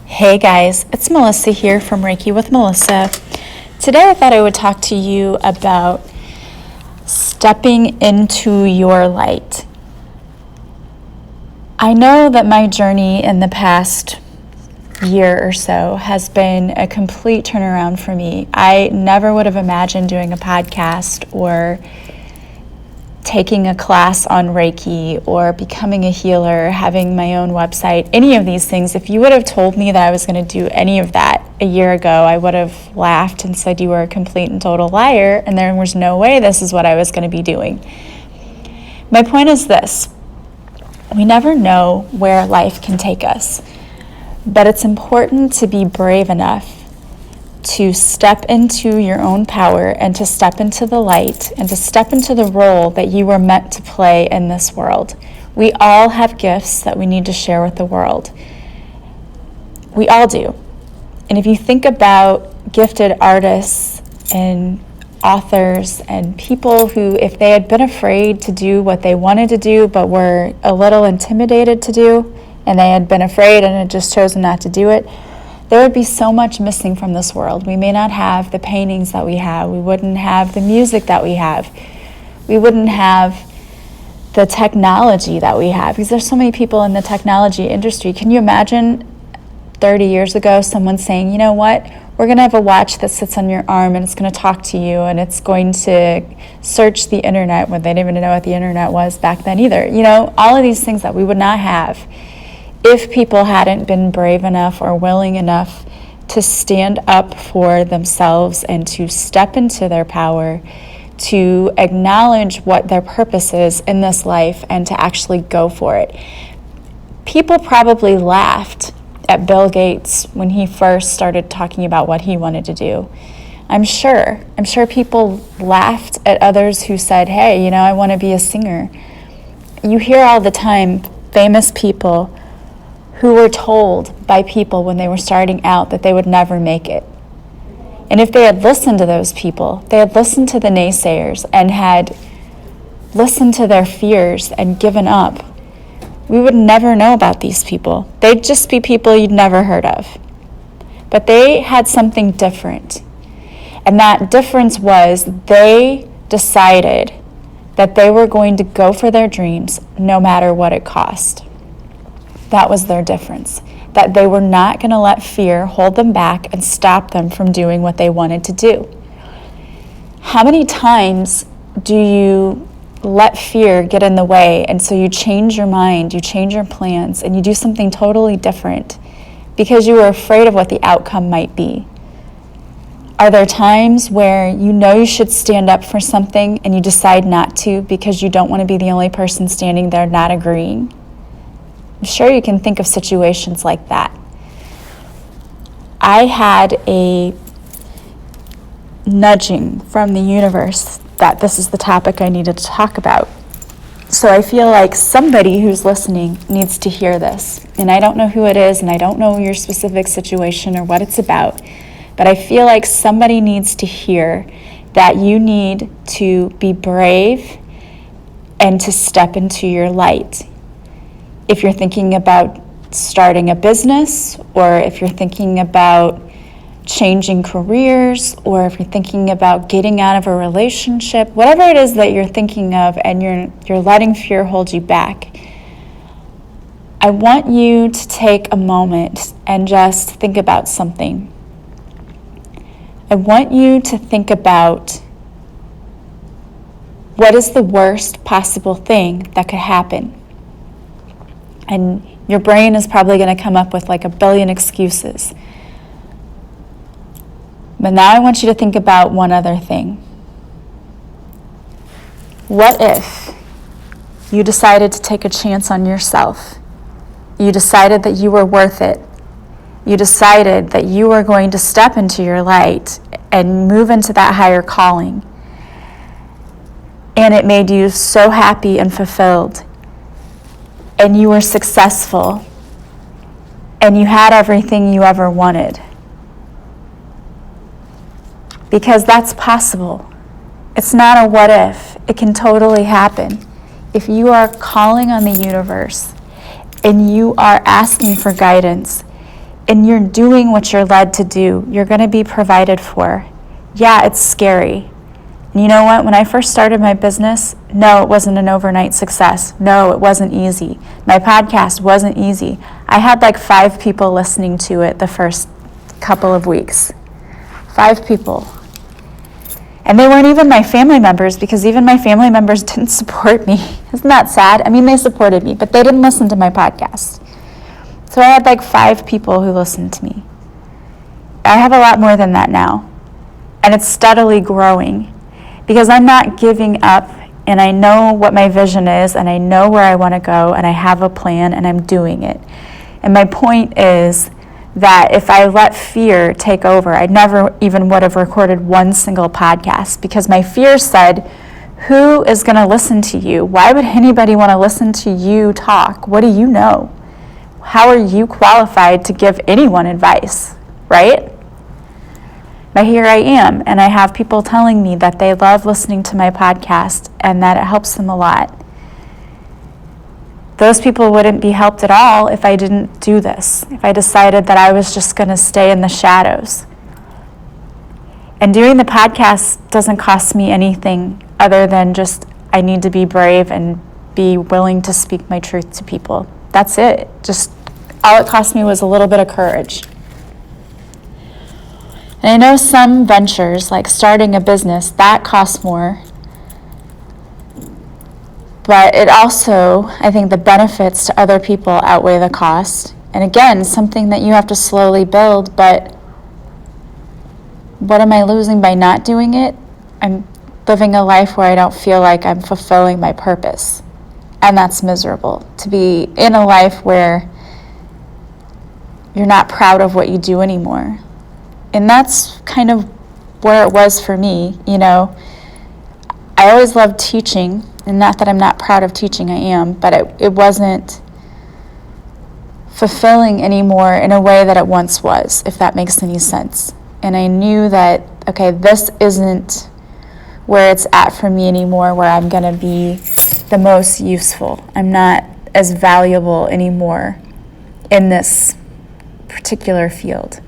Hey guys, it's Melissa here from Reiki with Melissa. Today I thought I would talk to you about stepping into your light. I know that my journey in the past year or so has been a complete turnaround for me. I never would have imagined doing a podcast or taking a class on Reiki or becoming a healer, having my own website, any of these things. If you would have told me that I was going to do any of that a year ago, I would have laughed and said you were a complete and total liar, and there was no way this is what I was going to be doing. My point is this: we never know where life can take us, but it's important to be brave enough to step into your own power and to step into the light and to step into the role that you were meant to play in this world. We all have gifts that we need to share with the world. We all do. And if you think about gifted artists and authors and people who, if they had been afraid to do what they wanted to do but were a little intimidated to do, and they had been afraid and had just chosen not to do it, there would be so much missing from this world. We may not have the paintings that we have. We wouldn't have the music that we have. We wouldn't have the technology that we have, because there's so many people in the technology industry. Can you imagine 30 years ago someone saying, you know what, we're going to have a watch that sits on your arm and it's going to talk to you and it's going to search the internet, when they didn't even know what the internet was back then either. You know, all of these things that we would not have if people hadn't been brave enough or willing enough to stand up for themselves and to step into their power, to acknowledge what their purpose is in this life and to actually go for it. People probably laughed at Bill Gates when he first started talking about what he wanted to do. I'm sure people laughed at others who said, hey, you know, I want to be a singer. You hear all the time famous people who were told by people when they were starting out that they would never make it. And if they had listened to those people, they had listened to the naysayers and had listened to their fears and given up, we would never know about these people. They'd just be people you'd never heard of. But they had something different. And that difference was they decided that they were going to go for their dreams no matter what it cost. That was their difference, that they were not going to let fear hold them back and stop them from doing what they wanted to do. How many times do you let fear get in the way, and so you change your mind, you change your plans, and you do something totally different because you were afraid of what the outcome might be? Are there times where you know you should stand up for something and you decide not to because you don't want to be the only person standing there not agreeing? I'm sure you can think of situations like that. I had a nudging from the universe that this is the topic I needed to talk about. So I feel like somebody who's listening needs to hear this. And I don't know who it is, and I don't know your specific situation or what it's about, but I feel like somebody needs to hear that you need to be brave and to step into your light. If you're thinking about starting a business, or if you're thinking about changing careers, or if you're thinking about getting out of a relationship, whatever it is that you're thinking of and you're letting fear hold you back, I want you to take a moment and just think about something. I want you to think about what is the worst possible thing that could happen. And your brain is probably going to come up with like a billion excuses. But now I want you to think about one other thing. What if you decided to take a chance on yourself? You decided that you were worth it. You decided that you were going to step into your light and move into that higher calling. And it made you so happy and fulfilled. And you were successful, and you had everything you ever wanted. Because that's possible. It's not a what if. It can totally happen. If you are calling on the universe and you are asking for guidance and you're doing what you're led to do, you're going to be provided for. Yeah, it's scary. And you know what? When I first started my business, no, it wasn't an overnight success. No, it wasn't easy. My podcast wasn't easy. I had like 5 people listening to it the first couple of weeks. 5 people. And they weren't even my family members, because even my family members didn't support me. Isn't that sad? I mean, they supported me, but they didn't listen to my podcast. So I had like 5 people who listened to me. I have a lot more than that now. And it's steadily growing, because I'm not giving up, and I know what my vision is, and I know where I want to go, and I have a plan, and I'm doing it. And my point is that if I let fear take over, I never even would have recorded one single podcast, because my fear said, who is going to listen to you? Why would anybody want to listen to you talk? What do you know? How are you qualified to give anyone advice, right? But here I am, and I have people telling me that they love listening to my podcast and that it helps them a lot. Those people wouldn't be helped at all if I didn't do this, if I decided that I was just going to stay in the shadows. And doing the podcast doesn't cost me anything other than just I need to be brave and be willing to speak my truth to people. That's it. Just all it cost me was a little bit of courage. And I know some ventures, like starting a business, that costs more. But it also, I think the benefits to other people outweigh the cost. And again, something that you have to slowly build, but what am I losing by not doing it? I'm living a life where I don't feel like I'm fulfilling my purpose. And that's miserable, to be in a life where you're not proud of what you do anymore. And that's kind of where it was for me. You know, I always loved teaching, and not that I'm not proud of teaching, I am, but it wasn't fulfilling anymore in a way that it once was, if that makes any sense. And I knew that, okay, this isn't where it's at for me anymore, where I'm going to be the most useful. I'm not as valuable anymore in this particular field.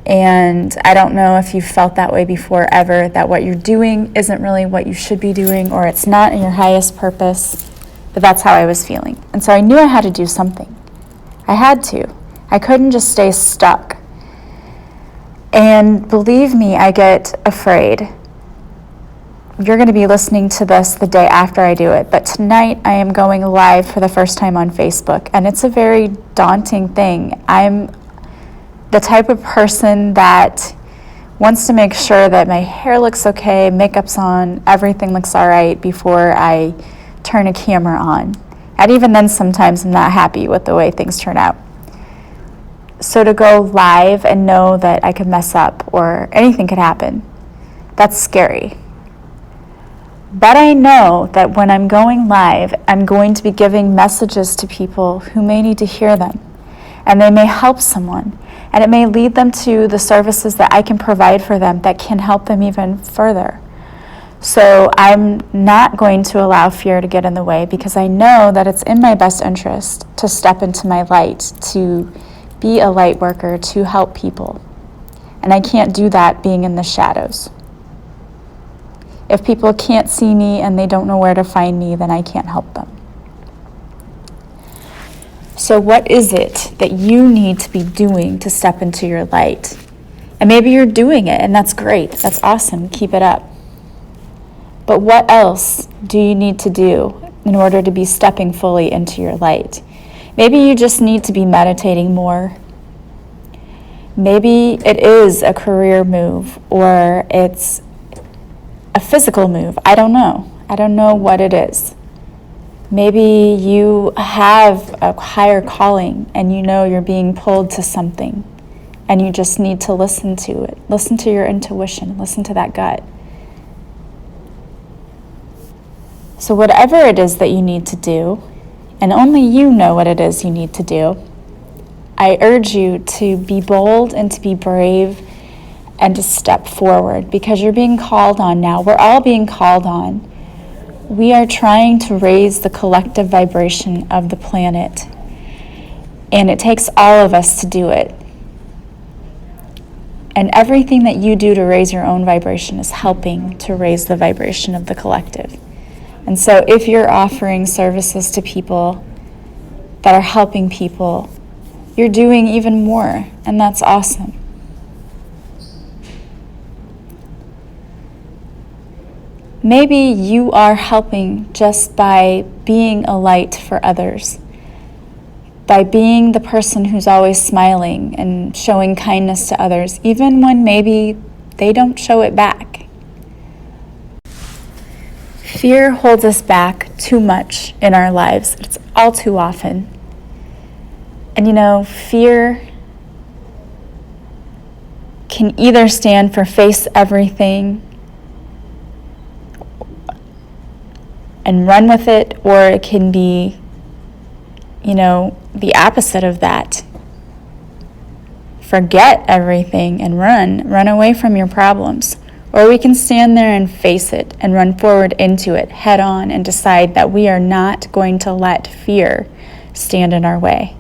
And I don't know if you've felt that way before ever, that what you're doing isn't really what you should be doing, or it's not in your highest purpose, but that's how I was feeling. And so I knew I had to do something. I had to. I couldn't just stay stuck. And believe me, I get afraid. You're going to be listening to this the day after I do it, but tonight I am going live for the first time on Facebook, and it's a very daunting thing. I'm the type of person that wants to make sure that my hair looks okay, makeup's on, everything looks all right before I turn a camera on. And even then, sometimes I'm not happy with the way things turn out. So to go live and know that I could mess up or anything could happen, that's scary. But I know that when I'm going live, I'm going to be giving messages to people who may need to hear them, and they may help someone. And it may lead them to the services that I can provide for them that can help them even further. So I'm not going to allow fear to get in the way, because I know that it's in my best interest to step into my light, to be a light worker, to help people. And I can't do that being in the shadows. If people can't see me and they don't know where to find me, then I can't help them. So what is it that you need to be doing to step into your light? And maybe you're doing it, and that's great. That's awesome. Keep it up. But what else do you need to do in order to be stepping fully into your light? Maybe you just need to be meditating more. Maybe it is a career move, or it's a physical move. I don't know. I don't know what it is. Maybe you have a higher calling and you know you're being pulled to something, and you just need to listen to it. Listen to your intuition. Listen to that gut. So whatever it is that you need to do, and only you know what it is you need to do, I urge you to be bold and to be brave and to step forward, because you're being called on now. We're all being called on. We are trying to raise the collective vibration of the planet. And it takes all of us to do it. And everything that you do to raise your own vibration is helping to raise the vibration of the collective. And so if you're offering services to people that are helping people, you're doing even more, and that's awesome. Maybe you are helping just by being a light for others, by being the person who's always smiling and showing kindness to others, even when maybe they don't show it back. Fear holds us back too much in our lives. It's all too often. And fear can either stand for face everything and run with it, or it can be, the opposite of that. Forget everything and run away from your problems. Or we can stand there and face it and run forward into it head on and decide that we are not going to let fear stand in our way.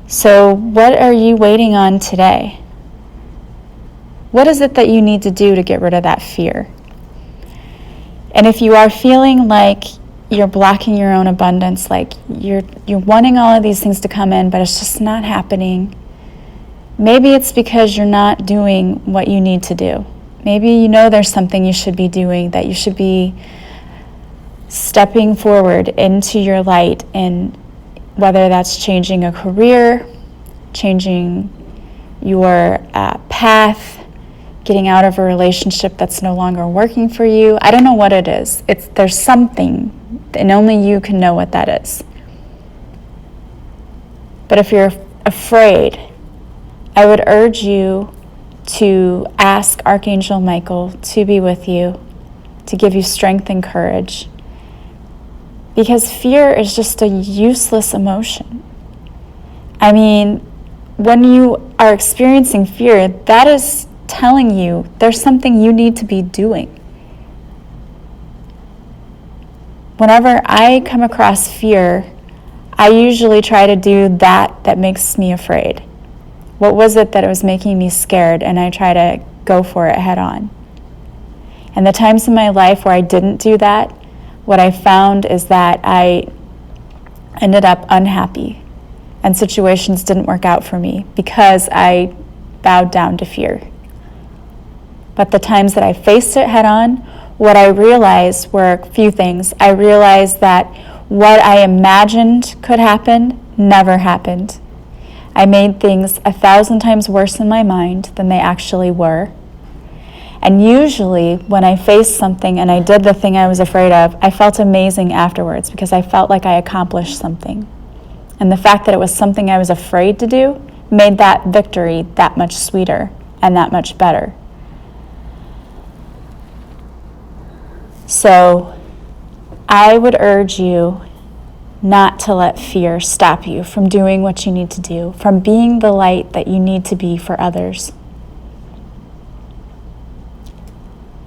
So what are you waiting on today? What is it that you need to do to get rid of that fear? And if you are feeling like you're blocking your own abundance, like you're wanting all of these things to come in, but it's just not happening, maybe it's because you're not doing what you need to do. Maybe there's something you should be doing, that you should be stepping forward into your light, and whether that's changing a career, changing your path, getting out of a relationship that's no longer working for you. I don't know what it is. There's something, and only you can know what that is. But if you're afraid, I would urge you to ask Archangel Michael to be with you, to give you strength and courage. Because fear is just a useless emotion. I mean, when you are experiencing fear, that is telling you there's something you need to be doing. Whenever I come across fear, I usually try to do that makes me afraid. What was it that was making me scared? And I try to go for it head on. And the times in my life where I didn't do that, what I found is that I ended up unhappy, and situations didn't work out for me because I bowed down to fear. But the times that I faced it head on, what I realized were a few things. I realized that what I imagined could happen never happened. I made things 1,000 times worse in my mind than they actually were. And usually when I faced something and I did the thing I was afraid of, I felt amazing afterwards because I felt like I accomplished something. And the fact that it was something I was afraid to do made that victory that much sweeter and that much better. So I would urge you not to let fear stop you from doing what you need to do, from being the light that you need to be for others.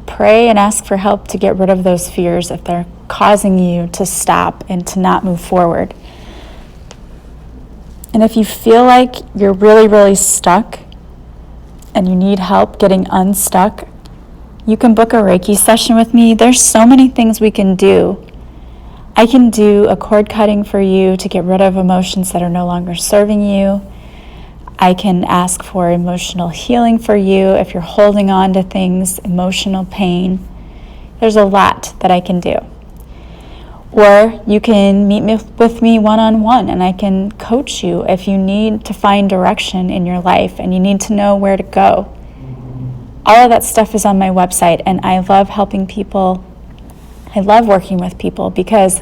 Pray and ask for help to get rid of those fears if they're causing you to stop and to not move forward. And if you feel like you're really, really stuck and you need help getting unstuck, you can book a Reiki session with me. There's so many things we can do. I can do a cord cutting for you to get rid of emotions that are no longer serving you. I can ask for emotional healing for you if you're holding on to things, emotional pain. There's a lot that I can do. Or you can meet with me one-on-one, and I can coach you if you need to find direction in your life and you need to know where to go. All of that stuff is on my website, and I love helping people. I love working with people because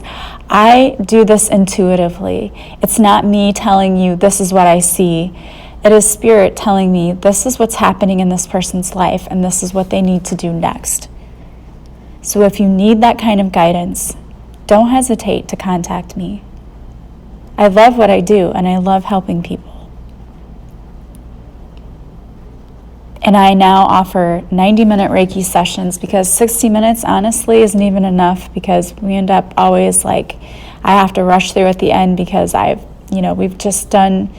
I do this intuitively. It's not me telling you this is what I see. It is Spirit telling me this is what's happening in this person's life and this is what they need to do next. So if you need that kind of guidance, don't hesitate to contact me. I love what I do and I love helping people. And I now offer 90-minute Reiki sessions because 60 minutes honestly isn't even enough because we end up always like I have to rush through at the end because we've just done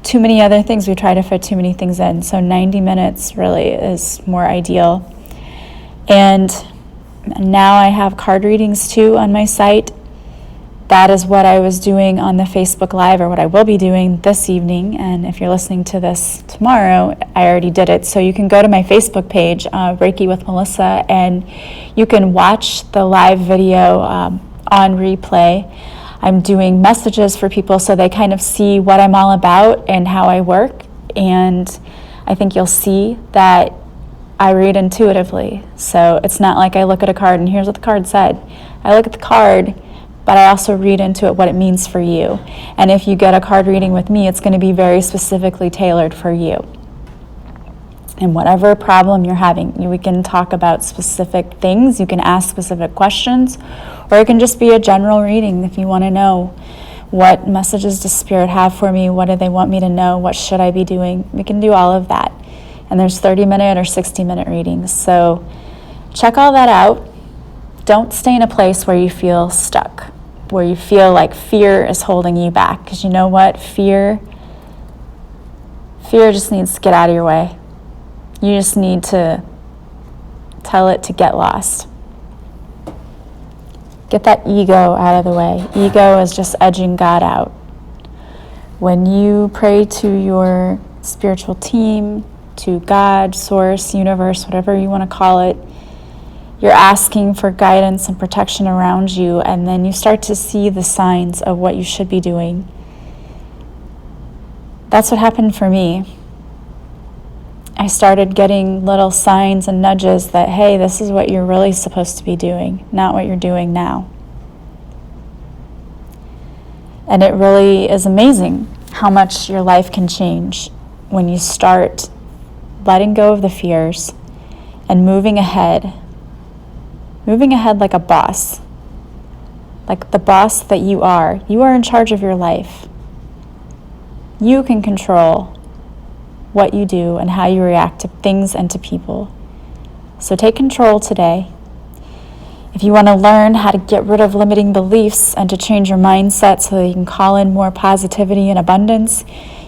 too many other things. We try to fit too many things in. So 90 minutes really is more ideal. And now I have card readings too on my site. That is what I was doing on the Facebook Live, or what I will be doing this evening. And if you're listening to this tomorrow, I already did it. So you can go to my Facebook page, Reiki with Melissa, and you can watch the live video on replay. I'm doing messages for people so they kind of see what I'm all about and how I work. And I think you'll see that I read intuitively. So it's not like I look at a card and here's what the card said. I look at the card, but I also read into it what it means for you. And if you get a card reading with me, it's going to be very specifically tailored for you. And whatever problem you're having, we can talk about specific things. You can ask specific questions, or it can just be a general reading if you want to know what messages does Spirit have for me, what do they want me to know, what should I be doing. We can do all of that. And there's 30-minute or 60-minute readings. So check all that out. Don't stay in a place where you feel stuck, where you feel like fear is holding you back. Because you know what? Fear just needs to get out of your way. You just need to tell it to get lost. Get that ego out of the way. Ego is just edging God out. When you pray to your spiritual team, to God, Source, Universe, whatever you want to call it, you're asking for guidance and protection around you, and then you start to see the signs of what you should be doing. That's what happened for me. I started getting little signs and nudges that, hey, this is what you're really supposed to be doing, not what you're doing now. And it really is amazing how much your life can change when you start letting go of the fears and moving ahead like a boss, like the boss that you are. You are in charge of your life. You can control what you do and how you react to things and to people. So take control today. If you want to learn how to get rid of limiting beliefs and to change your mindset so that you can call in more positivity and abundance,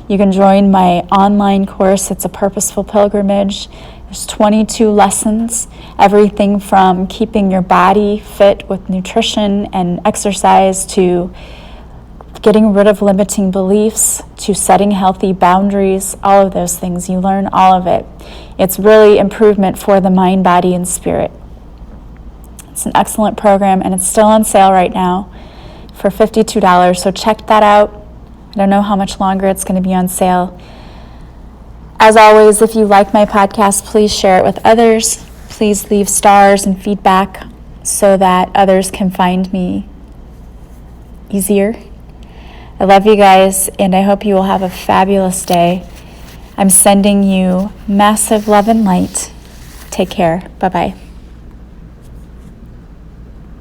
you can join my online course. It's a purposeful pilgrimage. There's 22 lessons, everything from keeping your body fit with nutrition and exercise to getting rid of limiting beliefs to setting healthy boundaries, all of those things. You learn all of it. It's really improvement for the mind, body, and spirit. It's an excellent program, and it's still on sale right now for $52, so check that out. I don't know how much longer it's going to be on sale. As always, if you like my podcast, please share it with others. Please leave stars and feedback so that others can find me easier. I love you guys, and I hope you will have a fabulous day. I'm sending you massive love and light. Take care. Bye-bye.